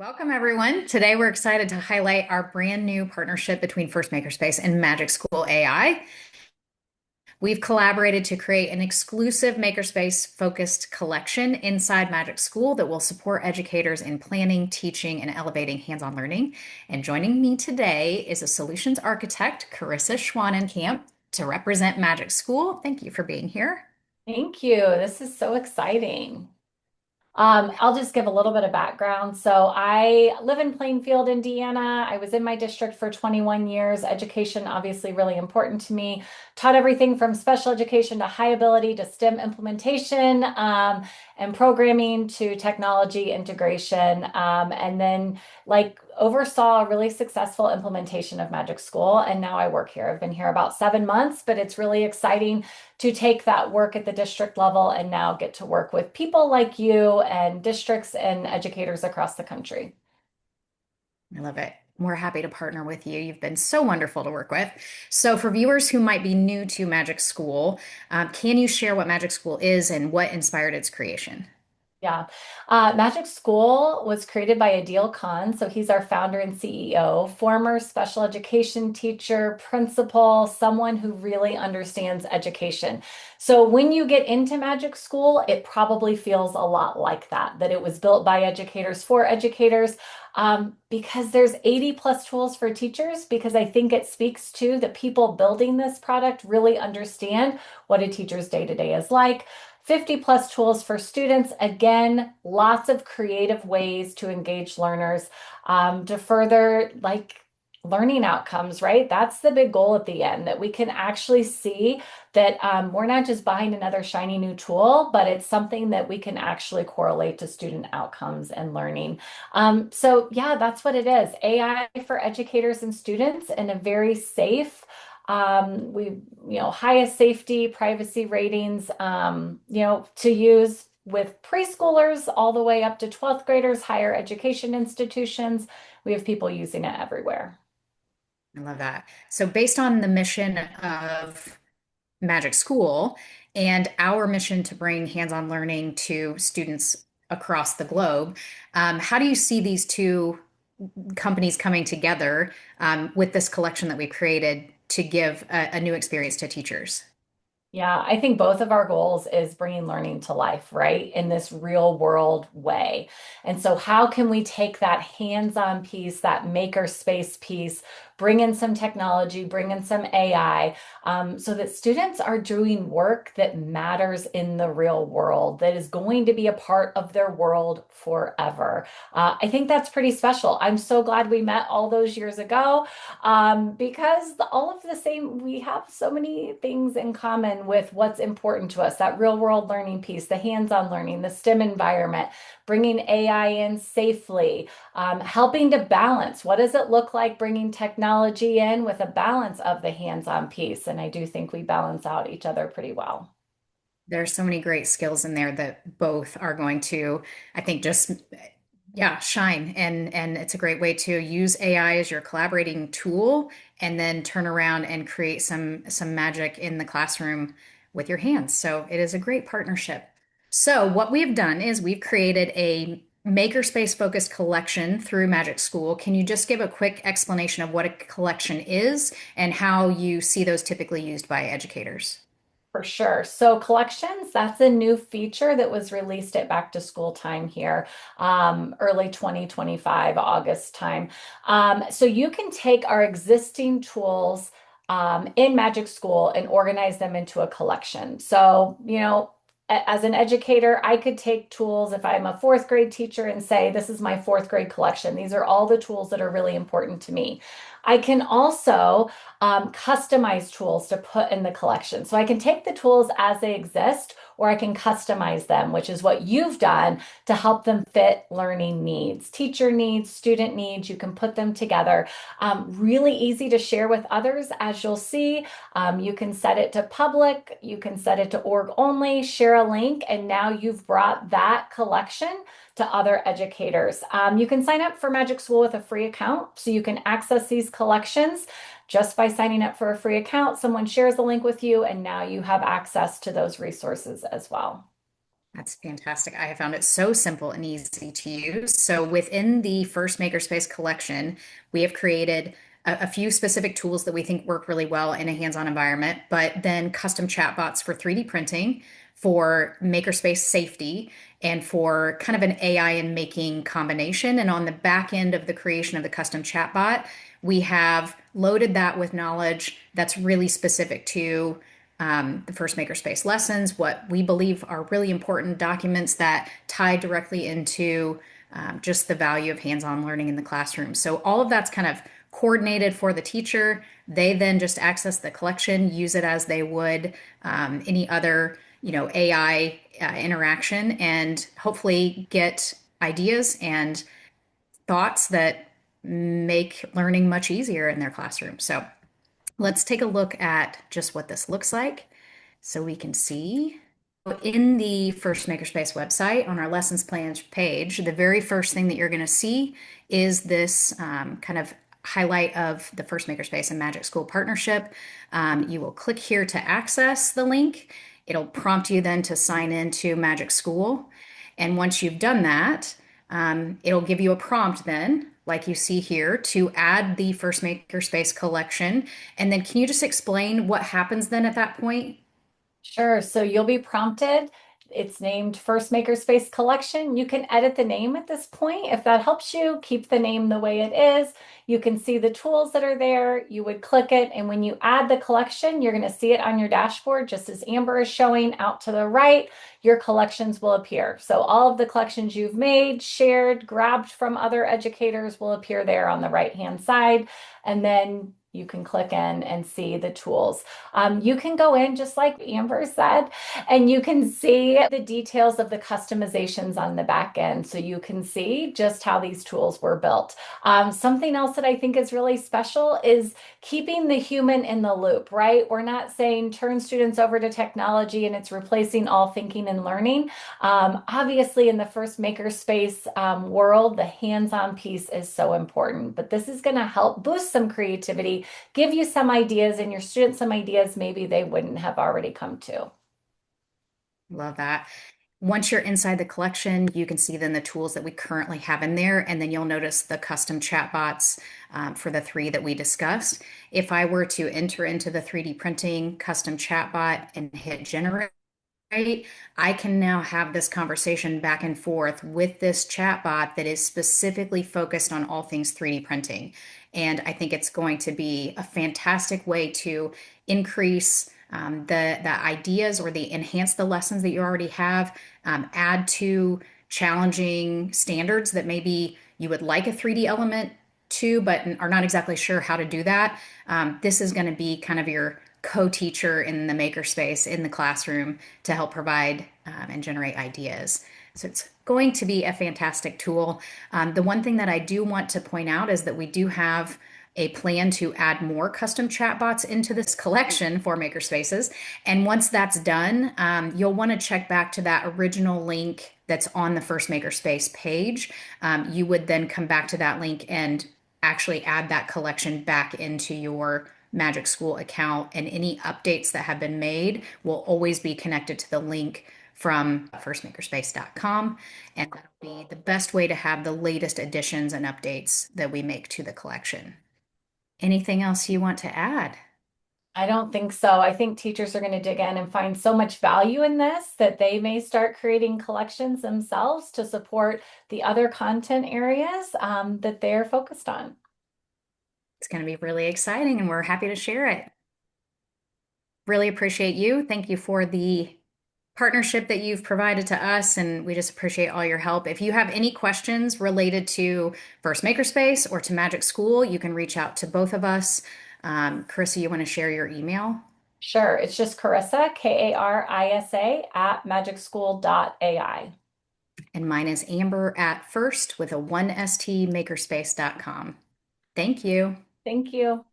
Welcome, everyone. Today, we're excited to highlight our brand new partnership between First Makerspace and Magic School AI. We've collaborated to create an exclusive Makerspace focused collection inside Magic School that will support educators in planning, teaching, and elevating hands on learning. And joining me today is a solutions architect, Carissa Schwanenkamp, to represent Magic School. Thank you for being here. Thank you. This is so exciting. I'll just give a little bit of background. So I live in Plainfield, Indiana. I was in my district for 21 years. Education, obviously, really important to me. Taught everything from special education to high ability to STEM implementation, and programming to technology integration. And then oversaw a really successful implementation of Magic School. And now I work here. I've been here about 7 months, but it's really exciting to take that work at the district level and now get to work with people like you and districts and educators across the country. I love it. We're happy to partner with you. You've been so wonderful to work with. So, for viewers who might be new to Magic School, can you share what Magic School is and what inspired its creation? Yeah. Magic School was created by Adil Khan. So he's our founder and CEO, former special education teacher, principal, someone who really understands education. So when you get into Magic School, it probably feels a lot like that it was built by educators for educators. Because there's 80 plus tools for teachers, because I think it speaks to the people building this product really understand what a teacher's day to day is like. 50 plus tools for students. Again, lots of creative ways to engage learners, to further learning outcomes, right? That's the big goal at the end, that we can actually see that we're not just buying another shiny new tool, but it's something that we can actually correlate to student outcomes and learning. So yeah, that's what it is. AI for educators and students in a very safe, highest safety, privacy ratings, to use with preschoolers all the way up to 12th graders, higher education institutions. We have people using it everywhere. I love that. So, based on the mission of Magic School and our mission to bring hands on learning to students across the globe, how do you see these two companies coming together with this collection that we've created to give a new experience to teachers? Yeah, I think both of our goals is bringing learning to life, right? In this real world way. And so how can we take that hands-on piece, that maker space piece, bring in some technology, bring in some AI, so that students are doing work that matters in the real world, that is going to be a part of their world forever. I think that's pretty special. I'm so glad we met all those years ago, because all of the same, we have so many things in common with what's important to us, that real world learning piece, the hands-on learning, the STEM environment, bringing AI in safely, helping to balance. What does it look like bringing technology in with a balance of the hands-on piece? And I do think we balance out each other pretty well. There's so many great skills in there that both are going to, I think, just shine. And it's a great way to use AI as your collaborating tool and then turn around and create some magic in the classroom with your hands. So it is a great partnership. So what we have done is we've created a makerspace focused collection through Magic School. Can you just give a quick explanation of what a collection is and how you see those typically used by educators? For sure. So collections, that's a new feature that was released at back to school time here, early 2025, August time. So you can take our existing tools in Magic School and organize them into a collection. So, as an educator, I could take tools if I'm a fourth grade teacher and say, this is my fourth grade collection. These are all the tools that are really important to me. I can also customize tools to put in the collection. So I can take the tools as they exist, or I can customize them, which is what you've done to help them fit learning needs, teacher needs, student needs. You can put them together. Really easy to share with others, as you'll see. You can set it to public, you can set it to org only, share a link, and now you've brought that collection to other educators. You can sign up for Magic School with a free account, so you can access these collections just by signing up for a free account. Someone shares the link with you, and now you have access to those resources as well. That's fantastic. I have found it so simple and easy to use. So within the First Makerspace collection, we have created a few specific tools that we think work really well in a hands-on environment, but then custom chatbots for 3D printing, for makerspace safety, and for kind of an AI and making combination. And on the back end of the creation of the custom chatbot, we have loaded that with knowledge that's really specific to the First Makerspace lessons, what we believe are really important documents that tie directly into just the value of hands-on learning in the classroom. So all of that's kind of coordinated for the teacher. They then just access the collection, use it as they would any other, AI interaction, and hopefully get ideas and thoughts that make learning much easier in their classroom. So let's take a look at just what this looks like so we can see. In the First Makerspace website, on our lessons plans page, the very first thing that you're going to see is this kind of highlight of the First Makerspace and Magic School partnership. You will click here to access the link. It'll prompt you then to sign in to Magic School. And once you've done that, it'll give you a prompt then, like you see here, to add the First Makerspace collection. And then can you just explain what happens then at that point? Sure. So you'll be prompted. It's named First Makerspace Collection. You can edit the name at this point. If that helps you, keep the name the way it is. You can see the tools that are there. You would click it. And when you add the collection, you're going to see it on your dashboard, just as Amber is showing out to the right. Your collections will appear. So all of the collections you've made, shared, grabbed from other educators will appear there on the right-hand side. And then you can click in and see the tools. You can go in, just like Amber said, and you can see the details of the customizations on the back end. So you can see just how these tools were built. Something else that I think is really special is keeping the human in the loop, right? We're not saying turn students over to technology and it's replacing all thinking and learning. Obviously, in the First Makerspace world, the hands-on piece is so important, but this is going to help boost some creativity, give you some ideas, and your students some ideas maybe they wouldn't have already come to. Love that. Once you're inside the collection, you can see then the tools that we currently have in there, and then you'll notice the custom chatbots for the three that we discussed. If I were to enter into the 3D printing custom chatbot and hit generate, I can now have this conversation back and forth with this chatbot that is specifically focused on all things 3D printing. And I think it's going to be a fantastic way to increase the ideas or the enhance the lessons that you already have, add to challenging standards that maybe you would like a 3D element to, but are not exactly sure how to do that. This is going to be kind of your co-teacher in the makerspace in the classroom to help provide and generate ideas. So it's going to be a fantastic tool. The one thing that I do want to point out is that we do have a plan to add more custom chatbots into this collection for makerspaces. And once that's done, you'll want to check back to that original link that's on the First Makerspace page. You would then come back to that link and actually add that collection back into your Magic School account, and any updates that have been made will always be connected to the link from firstmakerspace.com, and that'll be the best way to have the latest additions and updates that we make to the collection. Anything else you want to add? I don't think so. I think teachers are going to dig in and find so much value in this that they may start creating collections themselves to support the other content areas that they're focused on. It's going to be really exciting, and we're happy to share it. Really appreciate you. Thank you for the partnership that you've provided to us, and we just appreciate all your help. If you have any questions related to First Makerspace or to Magic School, you can reach out to both of us. Carissa, you want to share your email? Sure. It's just Carissa, Karisa at magicschool.ai. And mine is Amber at first with a 1st makerspace.com. Thank you. Thank you.